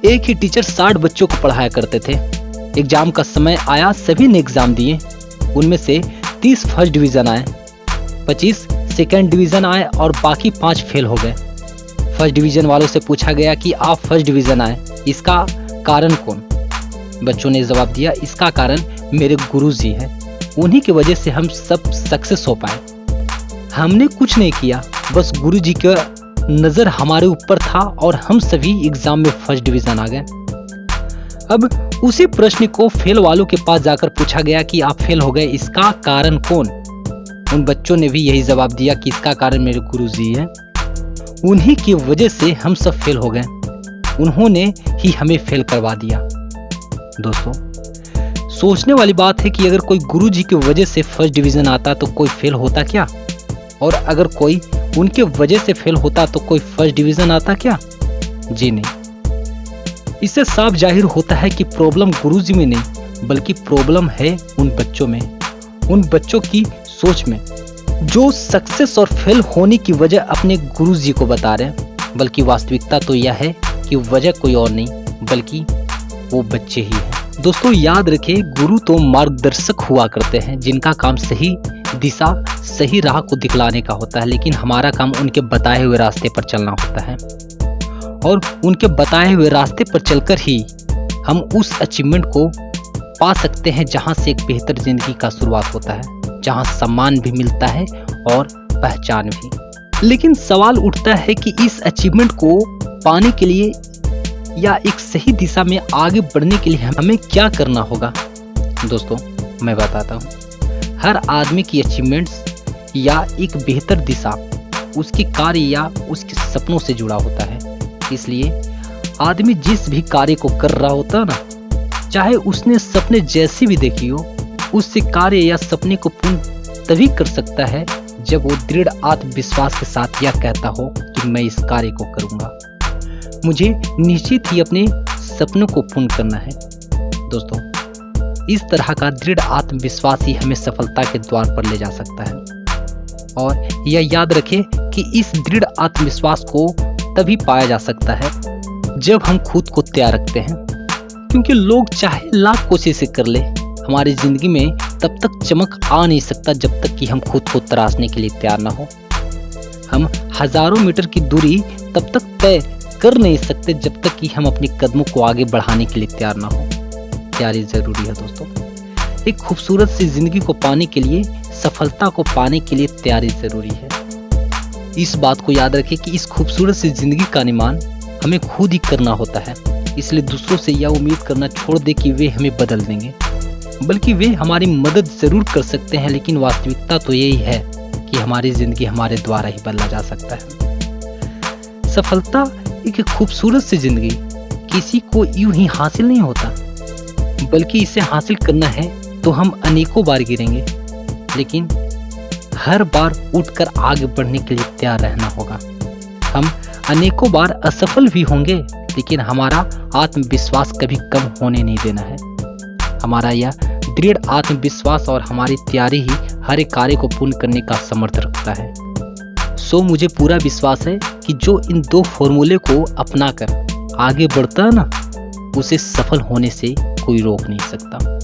एक ही टीचर 60 बच्चों को पढ़ाया करते थे। एग्जाम का समय आया, सभी ने एग्जाम दिए। उनमें से 30 फर्स्ट डिवीजन आए, 25 सेकंड डिवीजन आए और बाकी 5 फेल हो गए। फर्स्ट डिवीजन वालों से पूछा गया कि आप फर्स्ट डिवीजन आए, इसका कारण कौन? बच्चों ने जवाब दिया, इसका कारण मेरे गुरुजी हैं, उन्हीं की वजह से हम सब सक्सेस हो पाए। हमने कुछ नहीं किया, बस गुरुजी का नजर हमारे ऊपर था और हम सभी एग्जाम में फर्स्ट डिवीजन आ गए। अब उसी प्रश्न को फेल वालों के पास जाकर पूछा गया कि आप फेल हो गए, इसका कारण कौन? उन बच्चों ने भी यही जवाब दिया कि इसका कारण मेरे गुरुजी हैं, उन्हीं की वजह से हम सब फेल हो गए, उन्होंने ही हमें फेल करवा दिया। दोस्तों, सोचने वाली बात है कि अगर कोई गुरुजी की वजह से फर्स्ट डिवीजन आता तो कोई फेल होता क्या? और अगर कोई उनके वजह से फेल होता तो कोई फर्स्ट डिवीजन आता क्या? जी नहीं। इससे साफ जाहिर होता है कि प्रॉब्लम गुरुजी में नहीं, बल्कि प्रॉब्लम है उन बच्चों में, उन बच्चों की सोच में, जो सक्सेस और फेल होने की वजह अपने गुरुजी को बता रहे हैं। बल्कि वास्तविकता तो यह है कि वजह कोई और नहीं, बल्कि वो बच्चे ही हैं। दोस्तों, याद रखें, गुरु तो मार्गदर्शक हुआ करते हैं, जिनका काम सही दिशा, सही राह को दिखलाने का होता है, लेकिन हमारा काम उनके बताए हुए रास्ते पर चलना होता है। और उनके बताए हुए रास्ते पर चलकर ही हम उस अचीवमेंट को पा सकते हैं जहां से एक बेहतर जिंदगी का शुरुआत होता है, जहां सम्मान भी मिलता है और पहचान भी। लेकिन सवाल उठता है कि इस अचीवमेंट को पाने के लिए या एक सही दिशा में आगे बढ़ने के लिए हमें क्या करना होगा? दोस्तों, मैं बताता हूँ। हर आदमी की अचीवमेंट्स या एक बेहतर दिशा उसके कार्य या उसके सपनों से जुड़ा होता है। इसलिए आदमी जिस भी कार्य को कर रहा होता है ना, चाहे उसने सपने जैसी भी देखी हो, उससे कार्य या सपने को पूर्ण तभी कर सकता है जब वो दृढ़ आत्मविश्वास के साथ यह कहता हो कि मैं इस कार्य को करूंगा, मुझे निश्चित ही अपने सपनों को पूर्ण करना है। दोस्तों, इस तरह का दृढ़ आत्मविश्वास ही हमें सफलता के द्वार पर ले जा सकता है। और यह याद रखें कि इस दृढ़ आत्मविश्वास को तभी पाया जा सकता है जब हम खुद को तैयार रखते हैं, क्योंकि लोग चाहे लाख कोशिशें कर ले, हमारी जिंदगी में तब तक चमक आ नहीं सकता जब तक कि हम खुद को तराशने के लिए तैयार ना हो। हम हजारों मीटर की दूरी तब तक तय कर नहीं सकते जब तक कि हम अपने कदमों को आगे बढ़ाने के लिए तैयार ना हो। तैयारी जरूरी है दोस्तों। एक खूबसूरत सी जिंदगी को पाने के लिए, सफलता को पाने के लिए तैयारी जरूरी है। इस बात को याद रखें कि इस खूबसूरत सी जिंदगी का निर्माण हमें खुद ही करना होता है। इसलिए दूसरों से यह उम्मीद करना छोड़ दे कि वे हमें बदल देंगे, बल्कि वे हमारी मदद जरूर कर सकते हैं, लेकिन वास्तविकता तो यही है कि हमारी जिंदगी हमारे द्वारा ही बदला जा सकता है। सफलता, एक खूबसूरत सी जिंदगी किसी को यूं ही हासिल नहीं होता, बल्कि इसे हासिल करना है तो हम अनेकों बार गिरेंगे, लेकिन हर बार उठकर आगे बढ़ने के लिए तैयार रहना होगा। हम अनेकों बार असफल भी होंगे, लेकिन हमारा आत्मविश्वास कभी कम होने नहीं देना है। हमारा यह दृढ़ आत्मविश्वास और हमारी तैयारी ही हर एक कार्य को पूर्ण करने का समर्थ रखता है। सो मुझे पूरा विश्वास है कि जो इन 2 फॉर्मूले को अपनाकर आगे बढ़ता है ना, उसे सफल होने से कोई रोक नहीं सकता।